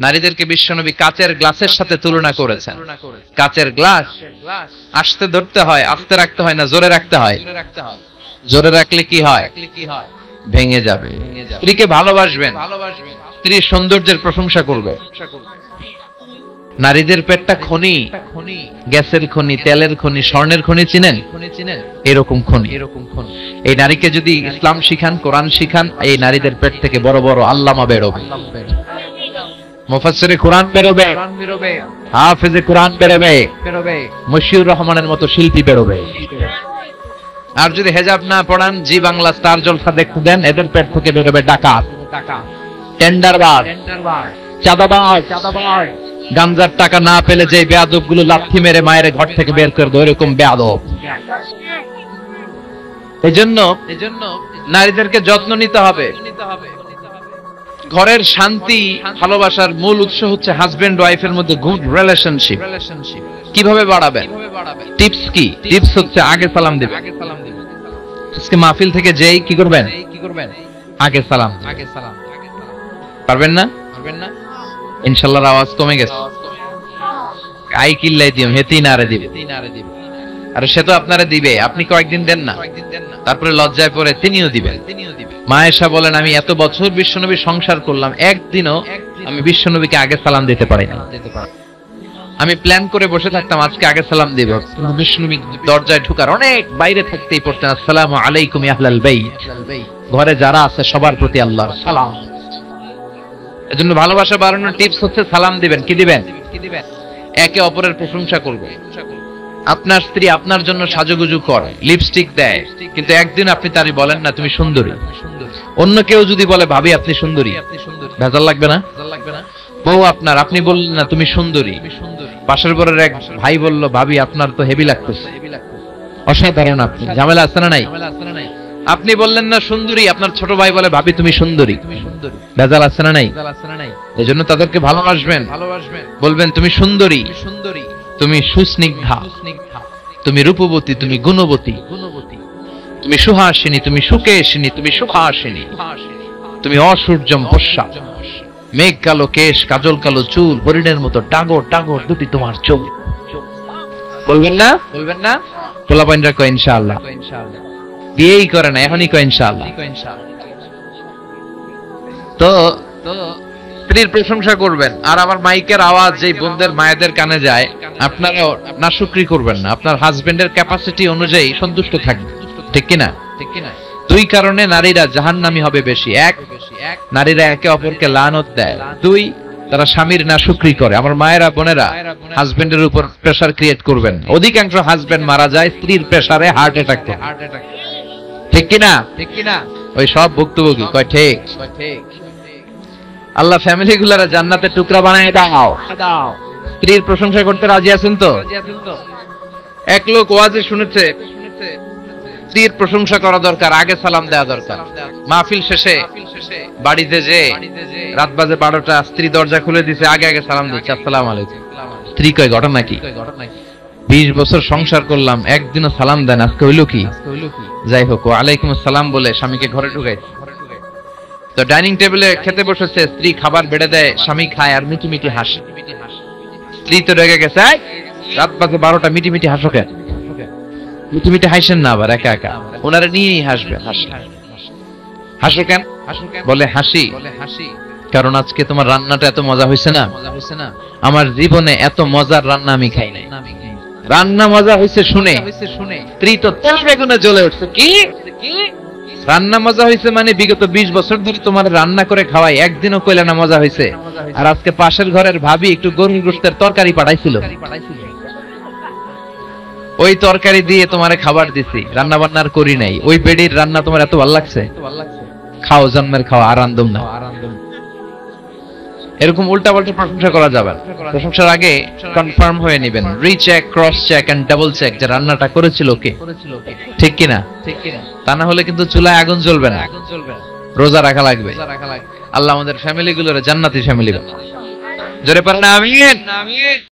নারীদেরকে বিশ্বনবী কাচের গ্লাসের সাথে তুলনা করেছেন। কাচের গ্লাস আস্তে ধরতে হয়, আস্তে রাখতে হয় না জোরে রাখতে হয়? জোরে রাখলে কি হয়? ভেঙে যাবে। স্ত্রীকে ভালোবাসবেন, স্ত্রীর সৌন্দর্যের প্রশংসা করবে। নারীদের পেটটা খনি, গ্যাসের খনি, তেলের খনি, স্বর্ণের খনি, চিনেন? এরকম খনি। এই নারীকে যদি ইসলাম শিখান, কোরআন শিখান, এই নারীদের পেট থেকে বড় বড় আল্লামা বেরোবে, মুফাসসিরে কোরআন বেরোবে, হাফেজে কোরআন বেরোবে, মশিউর রহমানের মতো শিল্পী বেরোবে। আর যদি হেজাব না পড়ান, জি বাংলা স্টার জলসা দেখতে দেন, এদের পেট থেকে বেরোবে ডাকাত, টেন্ডারবাজ, চাঁদাবাজ। গাঞ্জার টাকা না পেলে যে বেয়াদব গুলো লাথি মেরে মায়ের ঘর থেকে বের করে দেয়, এরকম বেয়াদব। এজন্য নারীদেরকে যত্ন নিতে হবে। ঘরের শান্তি, ভালোবাসার মূল উৎস হচ্ছে হাজবেন্ড ওয়াইফের মধ্যে গুড রিলেশনশিপ। কিভাবে বাড়াবেন? টিপস কি? টিপস হচ্ছে আগে সালাম দিবেন। আজকে মাহফিল থেকে যেই কি করবেন? আগে সালাম। পারবেন না? ইনশাআল্লাহ আওয়াজ কমে গেছে। আই কিল্লাই দিও, হেতি নারে দিবে। আরে সে তো আপনারে দিবে, আপনি কয়েকদিন দেন না, তারপরে লজ্জায় পড়ে তিনিও দিবেন। মা আয়েশা বলেন, আমি এত বছর বিশ্বনবীর সংসার করলাম, একদিনও আমি বিশ্বনবীকে আগে সালাম দিতে পারি না। আমি প্ল্যান করে বসে থাকতাম আজকে আগে সালাম দিব, বিশ্বনবী দরজায় ঢোকার অনেক বাইরে থাকতেই পড়তেন, আসসালামু আলাইকুম ইয়া আহলাল বাইত। ঘরে যারা আছে সবার প্রতি আল্লাহর সালাম। এজন্য ভালোবাসা বাড়ানোর টিপস হচ্ছে সালাম দিবেন। কি দিবেন? একে অপরের প্রশংসা করবে। আপনার স্ত্রী আপনার জন্য সাজুগুজু করে, লিপস্টিক দেয়, কিন্তু একদিন আপনি তারই বলেন না তুমি সুন্দরী। অন্য কেউ যদি বলে ভাবি আপনি সুন্দরী, ভেজাল লাগবে না? বউ আপনার, আপনি বললেন না তুমি সুন্দরী, পাশের ঘরের এক ভাই বলল ভাবি আপনার তো হেভি লাগতেছে, অসাধারণ, আপনি ঝামেলা আছে না নাই? আপনি বললেন না সুন্দরী, আপনার ছোট ভাই বলে ভাবি তুমি সুন্দরী, ভেজাল আছে না নাই? এজন্য তাদেরকে ভালোবাসবেন, বলবেন তুমি সুন্দরী, তুমি সুস্নিগ্ধা, তুমি রূপবতী, তুমি গুণবতী, তুমি সুহাসিনী, তুমি সুকেশিনী, তুমি সুভাসিনী, তুমি অসূর্যম পশ্যা, মেঘ কালো কেশ, কাজল কালো চুল, হরিণের মতো টাগর টাগর দুটি তোমার চোখ। বলবেন না? বলবেন না? পোলাপাইনরা কয় ইনশাআল্লাহ, দিয়েই করে না, এখনই কয় ইনশাআল্লাহ। তো স্ত্রীর প্রশংসা করবেন। আর আমার মাইকের আওয়াজ যেই বোনদের মায়েদের কানে যায়, আপনারাও নাশুকরি করবেন না, আপনার হাজবেন্ডের ক্যাপাসিটি অনুযায়ী সন্তুষ্ট থাকবেন, ঠিক কিনা? দুই কারণে নারীরা জাহান্নামী হবে বেশি। এক, নারীরা একে অপরকে লানত দেয়। দুই, তারা স্বামীর নাশুকরি করে। আমার মায়েরা, বোনেরা, হাজবেন্ডের উপর প্রেসার ক্রিয়েট করবেন। অধিকাংশ হাজবেন্ড মারা যায় স্ত্রীর প্রেসারে, হার্ট অ্যাটাক করে, ঠিক কিনা? ওই সব ভুক্তভোগী কয় ঠিক। আল্লাহ ফ্যামিলি গুলারা জান্নাতের টুকরা বানায় দাও। স্ত্রীর প্রশংসা করতে রাজি আছেন তো? এক লোক ওয়াজে শুনেছে স্ত্রীর প্রশংসা করা দরকার, আগে সালাম দেওয়া দরকার। মাহফিল শেষে বাড়িতে যে রাত বাজে 12টা, স্ত্রী দরজা খুলে দিছে, আগে আগে সালাম দিচ্ছে, আসসালামু আলাইকুম। স্ত্রী কয় ঘটনা কি? 20 বছর সংসার করলাম, একদিনও সালাম দেন, আজকে হইল কি? যাই হোক, ওয়ালাইকুম আসসালাম বলে স্বামীকে ঘরে ঢুকাইছে। তো ডাইনিং টেবিলে খেতে বসেছে, স্ত্রী খাবার বেড়ে দেয়, স্বামী খায় আর মিটি মিটি হাসে। স্ত্রী তো রেগে গেছে, রাত বাজে 12টা, মিটি মিটি হাসো কেন? মিটি মিটি হাসেন না আবার একা একা, ওনারা নিয়েই হাসবে। হাসো কেন? বলে হাসি কারণ আজকে তোমার রান্নাটা এত মজা হয়েছে না, আমার জীবনে এত মজার রান্না আমি খাই নাই। রান্না মজা হয়েছে শুনে স্ত্রী তো তেল বেগুনে জ্বলে উঠছে। কি রান্না মজা হয়েছে মানে বিগত 20 বছর ধরে তোমার রান্না করে খাওয়াই, একদিনও কইলে না মজা হয়েছে। আর আজকে পাশের ঘরের ভাবি একটু গরুর গোশতের তরকারি পাঠাইছিল, ওই তরকারি দিয়ে তোমারে খাবার দিছি, রান্না বান্নার করি নাই। ওই বেডির রান্না তোমার এত ভালো লাগছে, খাও জন্মের খাও, আর আনন্দম না। এরকম উল্টা পাল্টা প্রশংসা করা যাবে না। প্রশংসার আগে কনফার্ম হয়ে নেবেন, recheck, cross check and double check, যে রান্নাটা করেছিল কে, ঠিক কিনা। তা না হলে কিন্তু চুলায় আগুন জ্বলবে না, রোজা রাখা লাগবে। আল্লাহ আমাদের ফ্যামিলি গুলোর জান্নাতি ফ্যামিলি। জোরে পারেন আমিন।